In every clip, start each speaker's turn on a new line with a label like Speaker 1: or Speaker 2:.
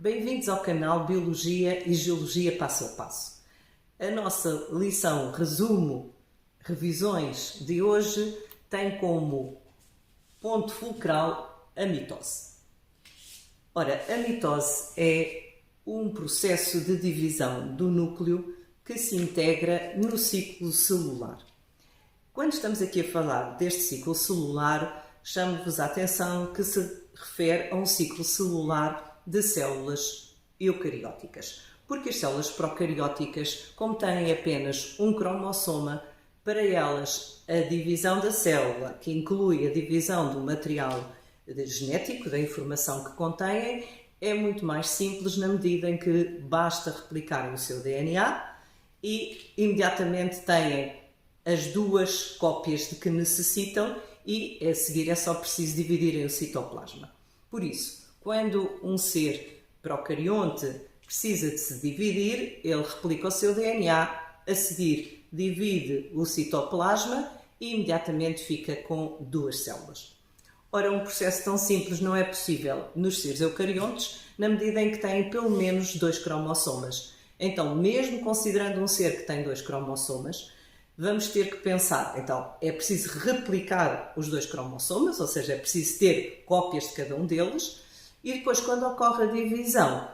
Speaker 1: Bem-vindos ao canal Biologia e Geologia Passo a Passo. A nossa lição resumo, revisões de hoje tem como ponto fulcral a mitose. Ora, a mitose é um processo de divisão do núcleo que se integra no ciclo celular. Quando estamos aqui a falar deste ciclo celular, chamo-vos a atenção que se refere a um ciclo celular de células eucarióticas, porque as células procarióticas, como têm apenas um cromossoma, para elas a divisão da célula, que inclui a divisão do material genético, da informação que contêm, é muito mais simples na medida em que basta replicarem o seu DNA e imediatamente têm as duas cópias de que necessitam e a seguir é só preciso dividirem o citoplasma. Por isso, quando um ser procarionte precisa de se dividir, ele replica o seu DNA, a seguir divide o citoplasma e imediatamente fica com duas células. Ora, um processo tão simples não é possível nos seres eucariontes, na medida em que têm pelo menos 2 cromossomas. Então, mesmo considerando um ser que tem 2 cromossomas, vamos ter que pensar, então, é preciso replicar os 2 cromossomas, ou seja, é preciso ter cópias de cada um deles, e depois, quando ocorre a divisão,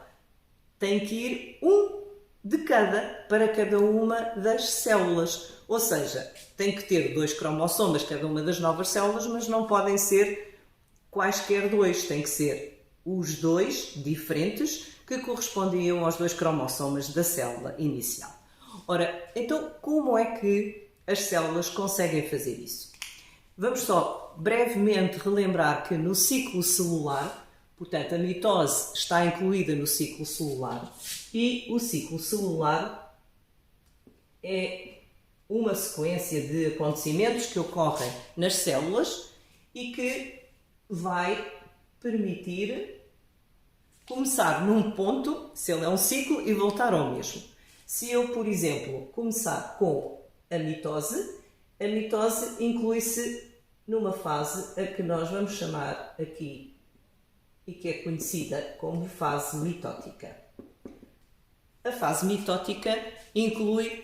Speaker 1: tem que ir um de cada para cada uma das células. Ou seja, tem que ter 2 cromossomas cada uma das novas células, mas não podem ser quaisquer 2, tem que ser os 2 diferentes que correspondiam aos 2 cromossomas da célula inicial. Ora, então como é que as células conseguem fazer isso? Vamos só brevemente relembrar que no ciclo celular, portanto a mitose está incluída no ciclo celular e o ciclo celular é uma sequência de acontecimentos que ocorrem nas células e que vai permitir começar num ponto, se ele é um ciclo, e voltar ao mesmo. Se eu, por exemplo, começar com a mitose inclui-se numa fase a que nós vamos chamar aqui e que é conhecida como fase mitótica. A fase mitótica inclui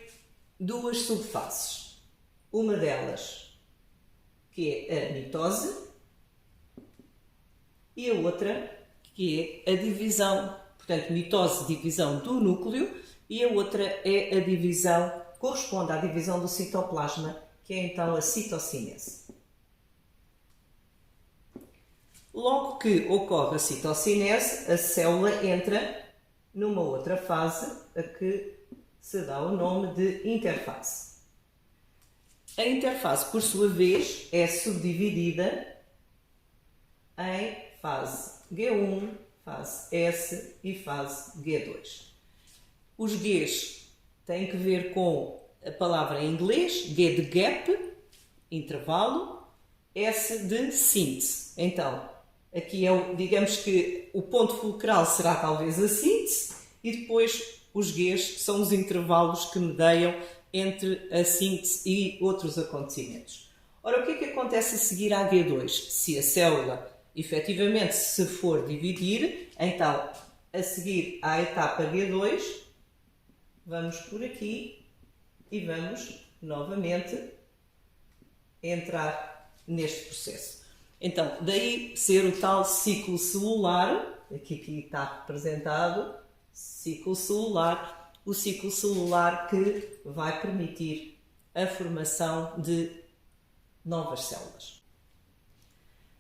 Speaker 1: 2 subfases. Uma delas que é a mitose e a outra que é a divisão, portanto, mitose, divisão do núcleo, e a outra é a divisão, corresponde à divisão do citoplasma, que é então a citocinese. Logo que ocorre a citocinese, a célula entra numa outra fase, a que se dá o nome de interfase. A interfase, por sua vez, é subdividida em fase G1, fase S e fase G2. Os Gs têm que ver com a palavra em inglês, G de gap, intervalo, S de síntese. Então, aqui é, digamos que o ponto fulcral será talvez a síntese e depois os Gs são os intervalos que medeiam entre a síntese e outros acontecimentos. Ora, o que é que acontece a seguir à G2? Se a célula efetivamente se for dividir, então a seguir à etapa G2, vamos por aqui e vamos novamente entrar neste processo. Então, daí ser o tal ciclo celular, aqui está representado, ciclo celular, o ciclo celular que vai permitir a formação de novas células.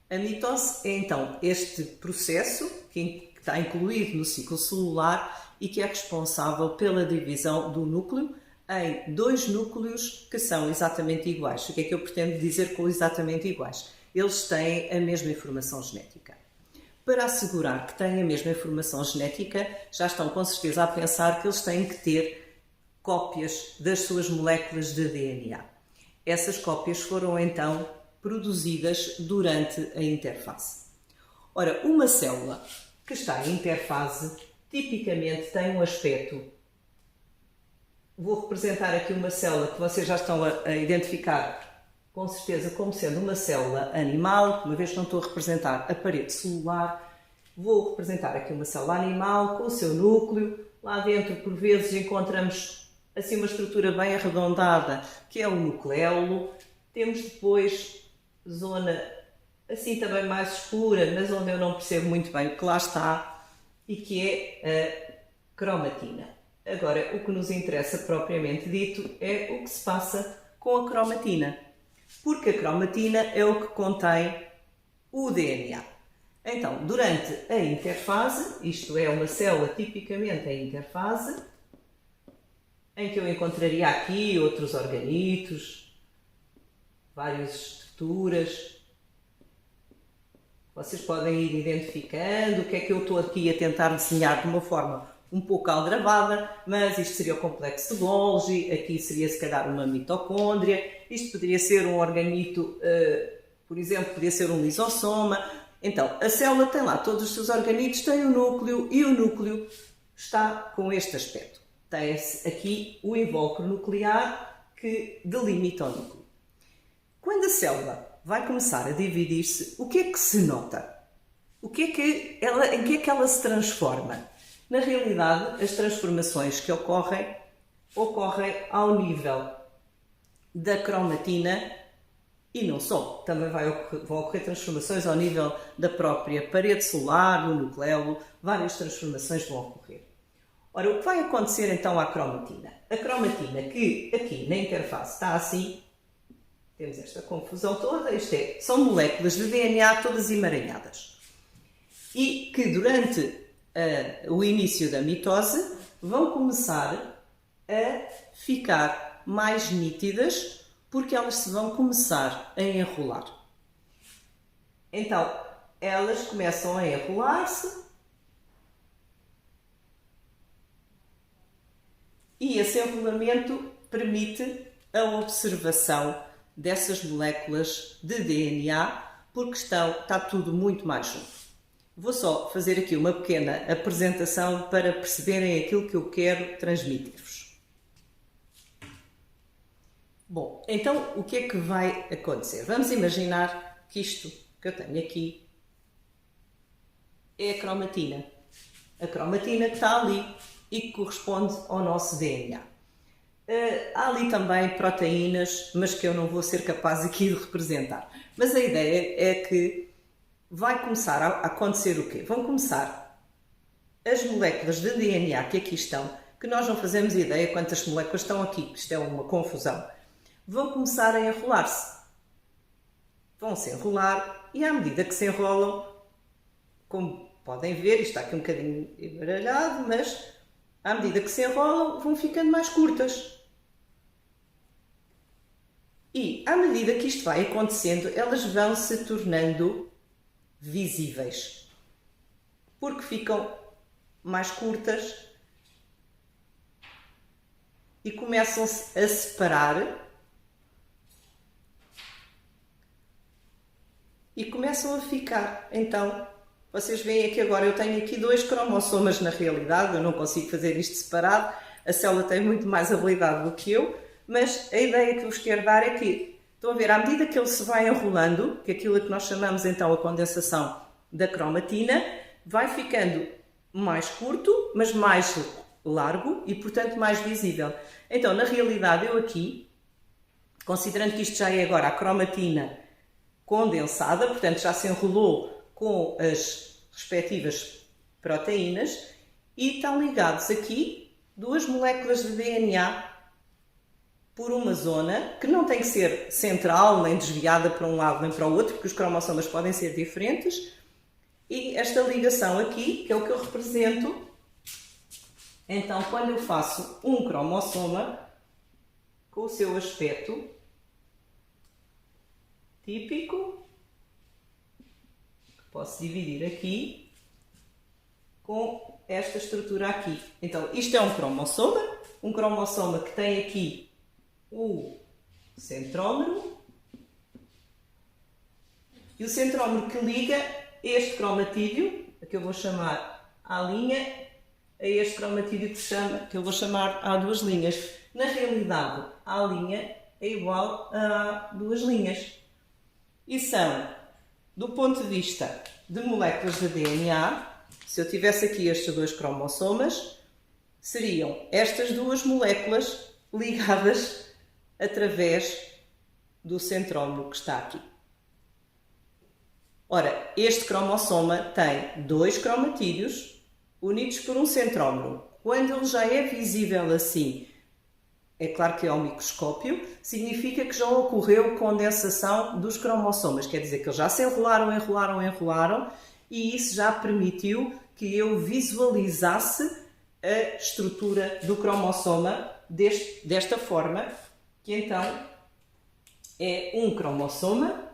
Speaker 1: A mitose é então este processo que está incluído no ciclo celular e que é responsável pela divisão do núcleo em 2 núcleos que são exatamente iguais. O que é que eu pretendo dizer com exatamente iguais? Eles têm a mesma informação genética. Para assegurar que têm a mesma informação genética, já estão com certeza a pensar que eles têm que ter cópias das suas moléculas de DNA. Essas cópias foram então produzidas durante a interfase. Ora, uma célula que está em interfase tipicamente tem um aspecto. Vou representar aqui uma célula que vocês já estão a identificar com certeza como sendo uma célula animal, uma vez que não estou a representar a parede celular. Vou representar aqui uma célula animal com o seu núcleo. Lá dentro, por vezes, encontramos assim uma estrutura bem arredondada, que é o nucleolo. Temos depois zona assim também mais escura, mas onde eu não percebo muito bem o que lá está, e que é a cromatina. Agora, o que nos interessa propriamente dito é o que se passa com a cromatina, porque a cromatina é o que contém o DNA. Então, durante a interfase, isto é uma célula tipicamente em interfase, em que eu encontraria aqui outros organitos, várias estruturas. Vocês podem ir identificando o que é que eu estou aqui a tentar desenhar de uma forma um pouco aldrabada, mas isto seria o complexo de Golgi, aqui seria se calhar uma mitocôndria, isto poderia ser um organito, por exemplo, poderia ser um lisossoma. Então, a célula tem lá todos os seus organitos, tem o núcleo e o núcleo está com este aspecto. Tem-se aqui o invólucro nuclear que delimita o núcleo. Quando a célula vai começar a dividir-se, o que é que se nota? Em que é que ela se transforma? Na realidade, as transformações que ocorrem ao nível da cromatina e não só. Também vão ocorrer transformações ao nível da própria parede celular, do nucleolo, várias transformações vão ocorrer. Ora, o que vai acontecer então à cromatina? A cromatina que aqui na interface está assim, temos esta confusão toda, são moléculas de DNA todas emaranhadas. E que durante o início da mitose vão começar a ficar mais nítidas porque elas se vão começar a enrolar. Então, elas começam a enrolar-se e esse enrolamento permite a observação dessas moléculas de DNA porque está tudo muito mais junto. Vou só fazer aqui uma pequena apresentação para perceberem aquilo que eu quero transmitir-vos. Bom, então o que é que vai acontecer? Vamos imaginar que isto que eu tenho aqui é a cromatina. A cromatina que está ali e que corresponde ao nosso DNA. Há ali também proteínas, mas que eu não vou ser capaz aqui de representar. Mas a ideia é que vai começar a acontecer o quê? Vão começar as moléculas de DNA que aqui estão, que nós não fazemos ideia quantas moléculas estão aqui, que isto é uma confusão, vão começar a enrolar-se. Vão se enrolar e à medida que se enrolam, como podem ver, isto está aqui um bocadinho embaralhado, mas à medida que se enrolam, vão ficando mais curtas. E à medida que isto vai acontecendo, elas vão se tornando visíveis, porque ficam mais curtas e começam-se a separar e começam a ficar. Então, vocês veem aqui agora, eu tenho aqui 2 cromossomas na realidade, eu não consigo fazer isto separado, a célula tem muito mais habilidade do que eu, mas a ideia que eu vos quero dar é que, estão a ver, à medida que ele se vai enrolando, que é aquilo que nós chamamos então a condensação da cromatina, vai ficando mais curto, mas mais largo e, portanto, mais visível. Então, na realidade, eu aqui, considerando que isto já é agora a cromatina condensada, portanto, já se enrolou com as respectivas proteínas e estão ligados aqui 2 moléculas de DNA por uma zona que não tem que ser central, nem desviada para um lado nem para o outro, porque os cromossomas podem ser diferentes. E esta ligação aqui, que é o que eu represento, então quando eu faço um cromossoma com o seu aspecto típico, que posso dividir aqui com esta estrutura aqui. Então isto é um cromossoma que tem aqui o centrómero e o centrómero que liga este cromatídeo, que eu vou chamar A', a este cromatídeo que eu vou chamar A2 linhas. Na realidade, A' é igual a 2 linhas. E são, do ponto de vista de moléculas de DNA, se eu tivesse aqui estes dois cromossomas, seriam estas duas moléculas ligadas através do centrómero que está aqui. Ora, este cromossoma tem dois cromatídeos unidos por um centrómero. Quando ele já é visível assim, é claro que é ao microscópio, significa que já ocorreu condensação dos cromossomas. Quer dizer que eles já se enrolaram e isso já permitiu que eu visualizasse a estrutura do cromossoma desta forma, que então é um cromossoma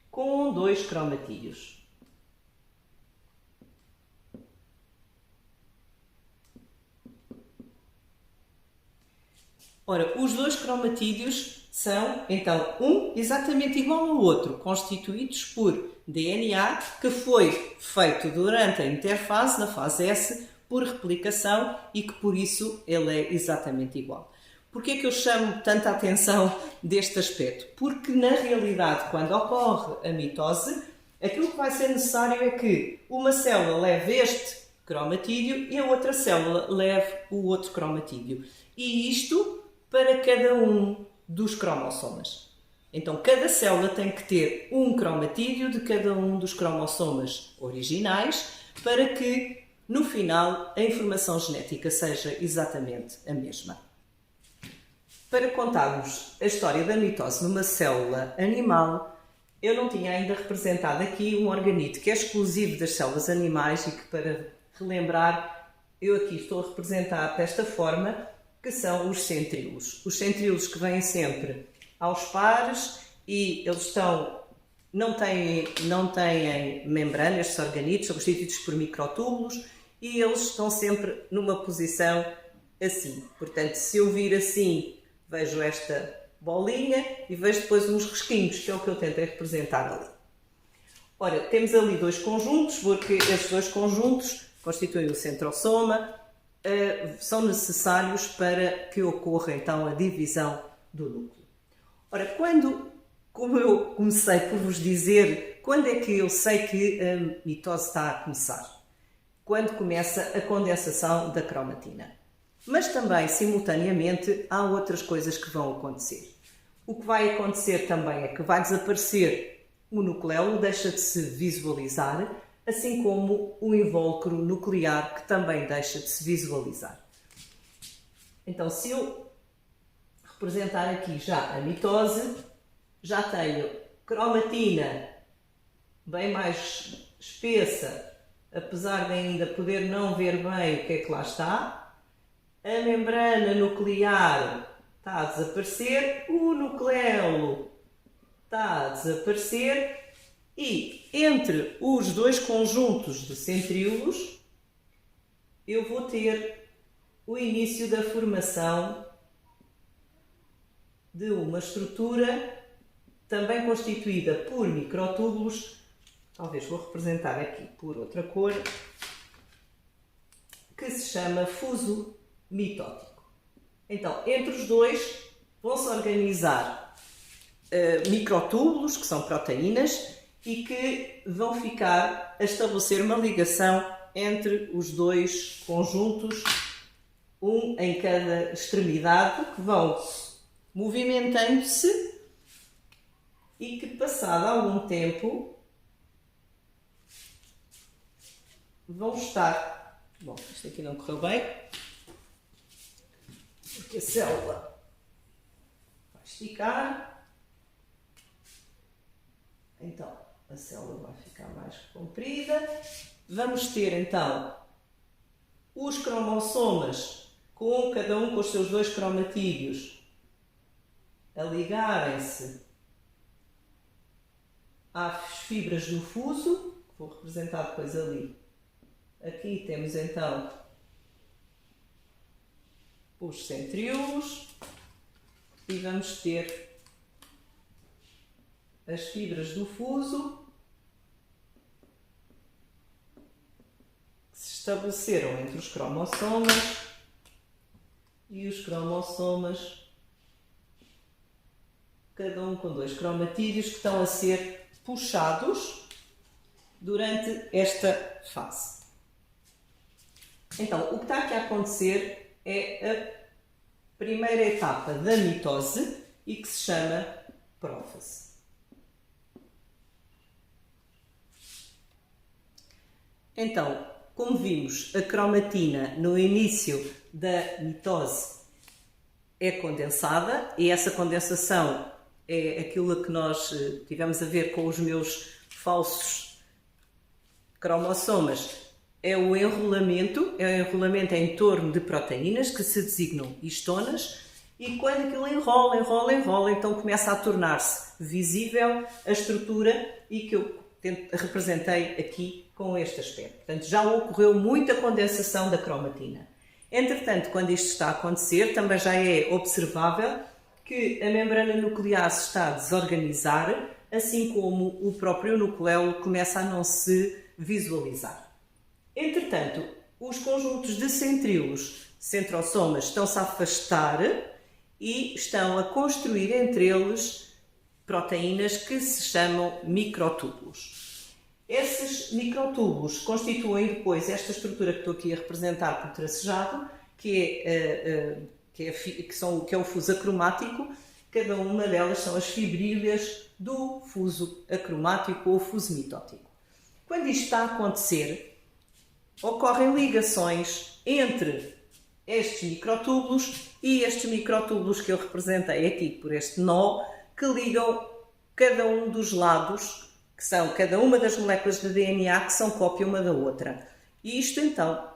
Speaker 1: com dois cromatídeos. Ora, os dois cromatídeos são, então, um exatamente igual ao outro, constituídos por DNA que foi feito durante a interfase, na fase S, por replicação e que, por isso, ele é exatamente igual. Porquê é que eu chamo tanta atenção deste aspecto? Porque, na realidade, quando ocorre a mitose, aquilo que vai ser necessário é que uma célula leve este cromatídeo e a outra célula leve o outro cromatídeo. E isto para cada um dos cromossomas. Então, cada célula tem que ter um cromatídeo de cada um dos cromossomas originais para que, no final, a informação genética seja exatamente a mesma. Para contarmos a história da mitose numa célula animal, eu não tinha ainda representado aqui um organito que é exclusivo das células animais e que, para relembrar, eu aqui estou a representar desta forma, que são os centríolos. Os centríolos que vêm sempre aos pares e eles não têm membrana, estes organitos, são constituídos por microtúbulos e eles estão sempre numa posição assim. Portanto, se eu vir assim, vejo esta bolinha e vejo depois uns risquinhos, que é o que eu tentei representar ali. Ora, temos ali dois conjuntos, porque estes dois conjuntos constituem o centrosoma, são necessários para que ocorra então a divisão do núcleo. Ora, como eu comecei por vos dizer, quando é que eu sei que a mitose está a começar? Quando começa a condensação da cromatina. Mas também, simultaneamente, há outras coisas que vão acontecer. O que vai acontecer também é que vai desaparecer o nucleolo, deixa de se visualizar, assim como o invólucro nuclear, que também deixa de se visualizar. Então, se eu representar aqui já a mitose, já tenho cromatina bem mais espessa, apesar de ainda poder não ver bem o que é que lá está. A membrana nuclear está a desaparecer, o nucleolo está a desaparecer e entre os dois conjuntos de centríolos eu vou ter o início da formação de uma estrutura também constituída por microtúbulos, talvez vou representar aqui por outra cor, que se chama fuso mitótico. Então, entre os dois vão-se organizar microtúbulos, que são proteínas, e que vão ficar a estabelecer uma ligação entre os dois conjuntos, um em cada extremidade, que vão movimentando-se e que, passado algum tempo, vão estar... Bom, isto aqui não correu bem, porque a célula vai esticar, então a célula vai ficar mais comprida. Vamos ter então os cromossomas, cada um com os seus dois cromatídeos, a ligarem-se às fibras do fuso, que vou representar depois ali. Aqui temos então os centríolos e vamos ter as fibras do fuso que se estabeleceram entre os cromossomas e os cromossomas, cada um com dois cromatídeos, que estão a ser puxados durante esta fase. Então, o que está aqui a acontecer é a primeira etapa da mitose e que se chama prófase. Então, como vimos, a cromatina no início da mitose é condensada e essa condensação é aquilo que nós tivemos a ver com os meus falsos cromossomas. É o enrolamento em torno de proteínas que se designam histonas e quando aquilo enrola, então começa a tornar-se visível a estrutura e que eu representei aqui com este aspecto. Portanto, já ocorreu muita condensação da cromatina. Entretanto, quando isto está a acontecer, também já é observável que a membrana nuclear se está a desorganizar, assim como o próprio nucleolo começa a não se visualizar. Entretanto, os conjuntos de centrosomas estão-se a afastar e estão a construir entre eles proteínas que se chamam microtúbulos. Esses microtúbulos constituem depois esta estrutura que estou aqui a representar por tracejado, que é o fuso acromático. Cada uma delas são as fibrilhas do fuso acromático ou fuso mitótico. Quando isto está a acontecer, ocorrem ligações entre estes microtúbulos e estes microtúbulos que eu representei aqui por este nó, que ligam cada um dos lados, que são cada uma das moléculas de DNA que são cópia uma da outra. E isto então,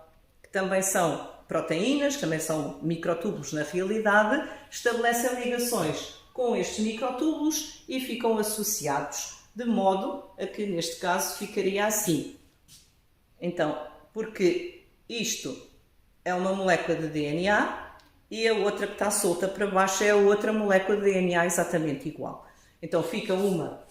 Speaker 1: que também são proteínas, também são microtúbulos na realidade, estabelecem ligações com estes microtúbulos e ficam associados, de modo a que neste caso ficaria assim. Então, porque isto é uma molécula de DNA e a outra que está solta para baixo é a outra molécula de DNA exatamente igual. Então fica uma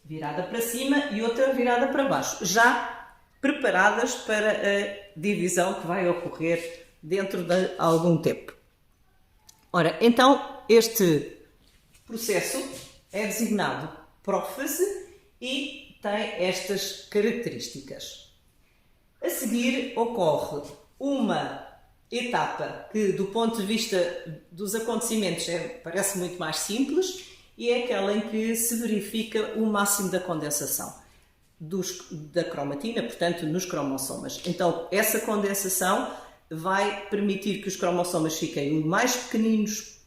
Speaker 1: virada para cima e outra virada para baixo, já preparadas para a divisão que vai ocorrer dentro de algum tempo. Ora, então este processo é designado prófase e tem estas características. A seguir ocorre uma etapa que, do ponto de vista dos acontecimentos, parece muito mais simples e é aquela em que se verifica o máximo da condensação da cromatina, portanto, nos cromossomas. Então, essa condensação vai permitir que os cromossomas fiquem o mais pequeninos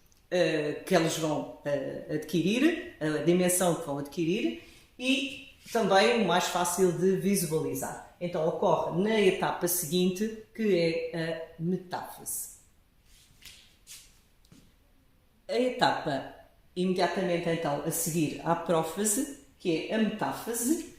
Speaker 1: que eles vão adquirir, a dimensão que vão adquirir, e também o mais fácil de visualizar. Então ocorre na etapa seguinte, que é a metáfase. A etapa imediatamente então a seguir à prófase, que é a metáfase,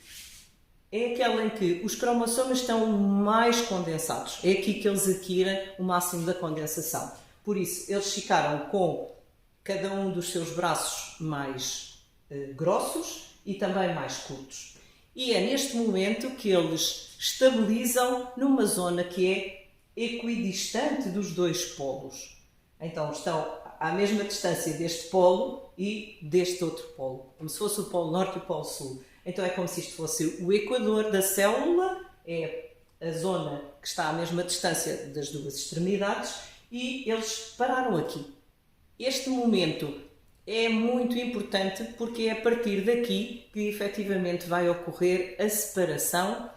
Speaker 1: é aquela em que os cromossomas estão mais condensados. É aqui que eles adquirem o máximo da condensação. Por isso, eles ficaram com cada um dos seus braços mais grossos e também mais curtos. E é neste momento que eles estabilizam numa zona que é equidistante dos dois polos. Então estão à mesma distância deste polo e deste outro polo, como se fosse o polo norte e o polo sul. Então é como se isto fosse o equador da célula, é a zona que está à mesma distância das duas extremidades, e eles pararam aqui. Este momento é muito importante porque é a partir daqui que efetivamente vai ocorrer a separação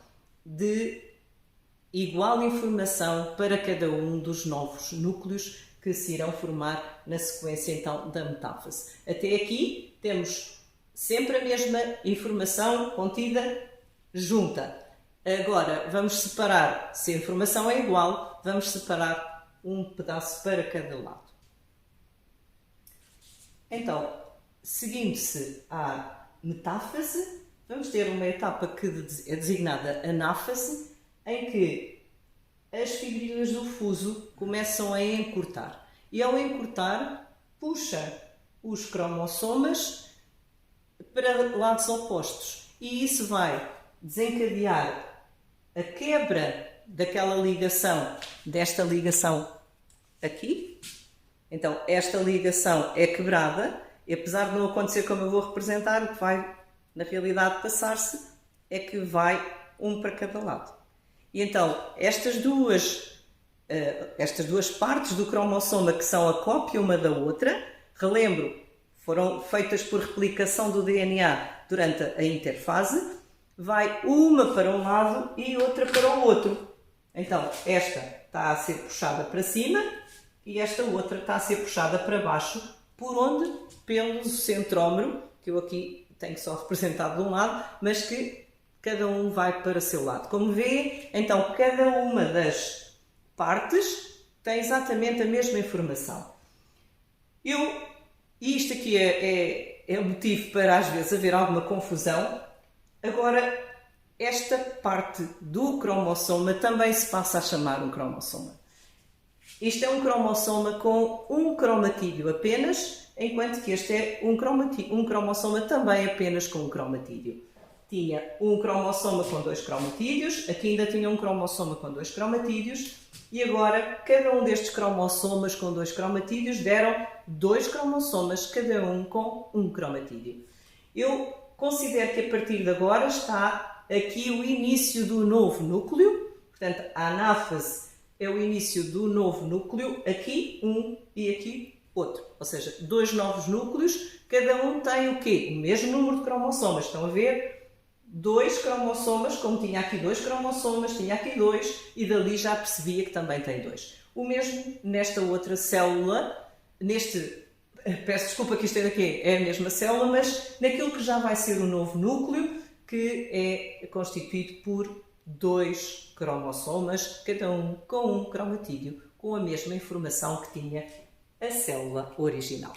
Speaker 1: de igual informação para cada um dos novos núcleos que se irão formar na sequência então da metáfase. Até aqui temos sempre a mesma informação contida junta. Agora vamos separar, se a informação é igual, vamos separar um pedaço para cada lado. Então, seguindo-se à metáfase, vamos ter uma etapa que é designada anáfase, em que as fibrilhas do fuso começam a encurtar. E ao encurtar, puxa os cromossomas para lados opostos. E isso vai desencadear a quebra daquela ligação, desta ligação aqui. Então, esta ligação é quebrada, e apesar de não acontecer como eu vou representar, o que vai Na realidade, passar-se é que vai um para cada lado. E então, estas duas partes do cromossoma que são a cópia uma da outra, relembro, foram feitas por replicação do DNA durante a interfase, vai uma para um lado e outra para o outro. Então, esta está a ser puxada para cima e esta outra está a ser puxada para baixo. Por onde? Pelo centrómero, que eu aqui tenho só representado de um lado, mas que cada um vai para o seu lado. Como vê, então, cada uma das partes tem exatamente a mesma informação. Isto aqui é o motivo para às vezes haver alguma confusão. Agora, esta parte do cromossoma também se passa a chamar um cromossoma. Isto é um cromossoma com um cromatídeo apenas, enquanto que este é um cromossoma também apenas com um cromatídeo. Tinha um cromossoma com 2 cromatídeos, aqui ainda tinha um cromossoma com 2 cromatídeos, e agora cada um destes cromossomas com 2 cromatídeos deram 2 cromossomas, cada um com um cromatídeo. Eu considero que a partir de agora está aqui o início do novo núcleo, portanto a anáfase é o início do novo núcleo, aqui um e aqui outro, ou seja, 2 novos núcleos, cada um tem o quê? O mesmo número de cromossomas, estão a ver? 2 cromossomas, como tinha aqui 2 cromossomas, tinha aqui 2 e dali já percebia que também tem 2. O mesmo nesta outra célula, peço desculpa que isto aqui é a mesma célula, mas naquilo que já vai ser o novo núcleo, que é constituído por 2 cromossomas, cada um com um cromatídeo, com a mesma informação que tinha a célula original.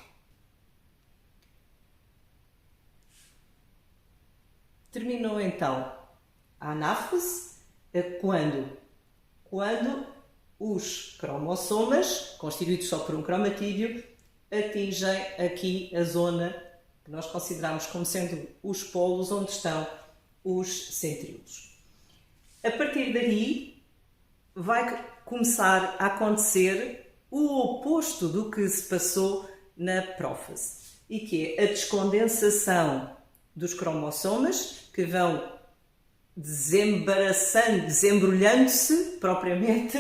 Speaker 1: Terminou então a anáfase quando os cromossomas, constituídos só por um cromatídeo, atingem aqui a zona que nós consideramos como sendo os polos onde estão os centríolos. A partir daí vai começar a acontecer o oposto do que se passou na prófase, e que é a descondensação dos cromossomas, que vão desembrulhando-se propriamente,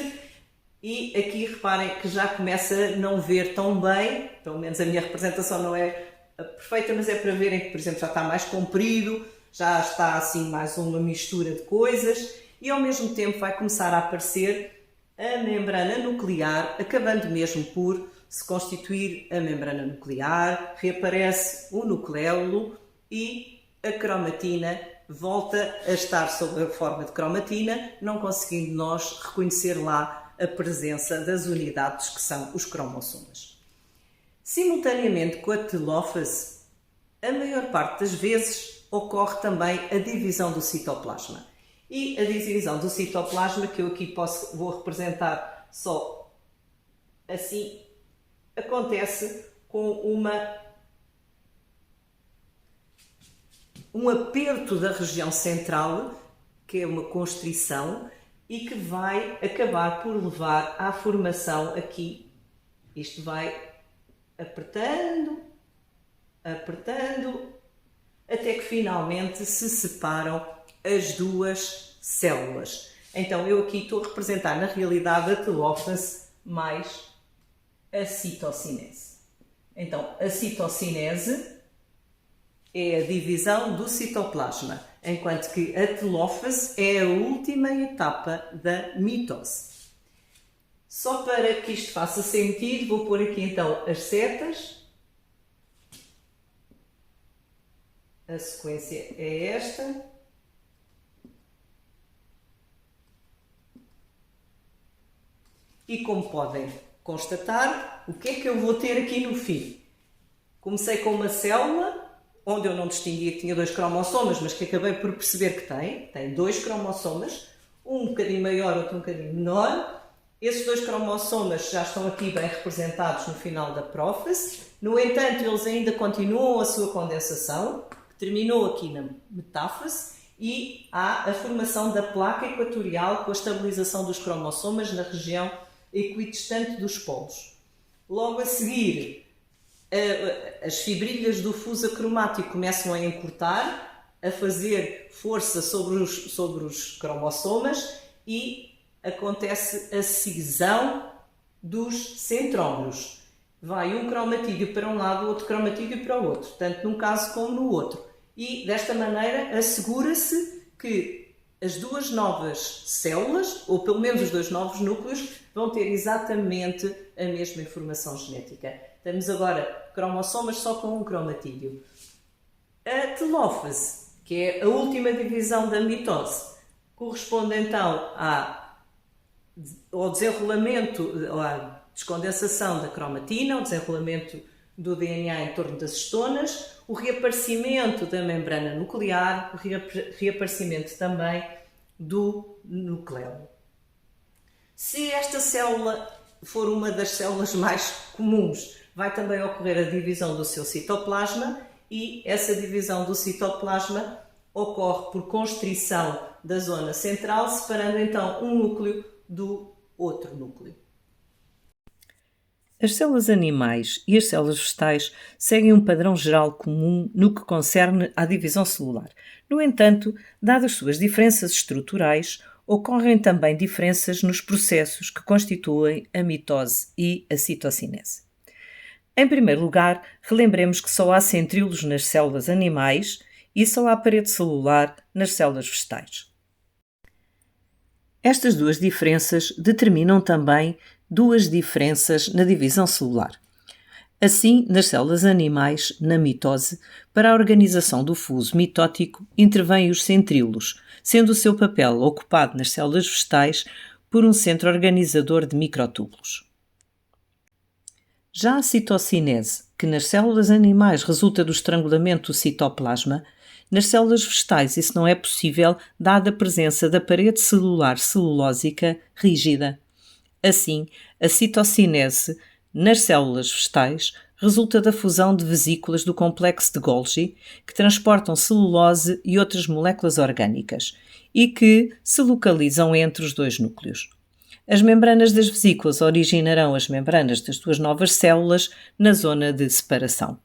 Speaker 1: e aqui reparem que já começa a não ver tão bem, pelo menos a minha representação não é perfeita, mas é para verem que, por exemplo, já está mais comprido, já está assim mais uma mistura de coisas, e ao mesmo tempo vai começar a aparecer a membrana nuclear, acabando mesmo por se constituir a membrana nuclear, reaparece o nucleolo e a cromatina volta a estar sob a forma de cromatina, não conseguindo nós reconhecer lá a presença das unidades que são os cromossomas. Simultaneamente com a telófase, a maior parte das vezes ocorre também a divisão do citoplasma. E a divisão do citoplasma, que eu aqui vou representar só assim, acontece com um aperto da região central, que é uma constrição, e que vai acabar por levar à formação aqui. Isto vai apertando, até que finalmente se separam as duas células. Então eu aqui estou a representar na realidade a telófase mais a citocinese. Então a citocinese é a divisão do citoplasma, enquanto que a telófase é a última etapa da mitose. Só para que isto faça sentido, vou pôr aqui então as setas. A sequência é esta. E como podem constatar, o que é que eu vou ter aqui no fim? Comecei com uma célula onde eu não distinguia que tinha 2 cromossomas, mas que acabei por perceber que tem 2 cromossomas, um bocadinho maior, outro um bocadinho menor. Esses 2 cromossomas já estão aqui bem representados no final da prófase. No entanto, eles ainda continuam a sua condensação, que terminou aqui na metáfase, e há a formação da placa equatorial com a estabilização dos cromossomas na região equidistante dos polos. Logo a seguir, as fibrilhas do fuso acromático começam a encurtar a fazer força sobre os cromossomas e acontece a cisão dos centrómeros. Vai um cromatídeo para um lado, outro cromatídeo para o outro, tanto num caso como no outro. E desta maneira assegura-se que as duas novas células, ou pelo menos os dois novos núcleos, vão ter exatamente a mesma informação genética. Temos agora cromossomas só com um cromatídeo. A telófase, que é a última divisão da mitose, corresponde então ao desenrolamento, à descondensação da cromatina, ao desenrolamento do DNA em torno das histonas, o reaparecimento da membrana nuclear, o reaparecimento também do nucleolo. Se esta célula for uma das células mais comuns, vai também ocorrer a divisão do seu citoplasma e essa divisão do citoplasma ocorre por constrição da zona central, separando então um núcleo do outro núcleo. As células animais e as células vegetais seguem um padrão geral comum no que concerne à divisão celular. No entanto, dadas suas diferenças estruturais, ocorrem também diferenças nos processos que constituem a mitose e a citocinese. Em primeiro lugar, relembremos que só há centríolos nas células animais e só há parede celular nas células vegetais. Estas duas diferenças determinam também duas diferenças na divisão celular. Assim, nas células animais, na mitose, para a organização do fuso mitótico intervêm os centríolos, sendo o seu papel ocupado nas células vegetais por um centro organizador de microtúbulos. Já a citocinese, que nas células animais resulta do estrangulamento do citoplasma, nas células vegetais isso não é possível dada a presença da parede celular celulósica rígida. Assim, a citocinese nas células vegetais resulta da fusão de vesículas do complexo de Golgi que transportam celulose e outras moléculas orgânicas e que se localizam entre os dois núcleos. As membranas das vesículas originarão as membranas das duas novas células na zona de separação.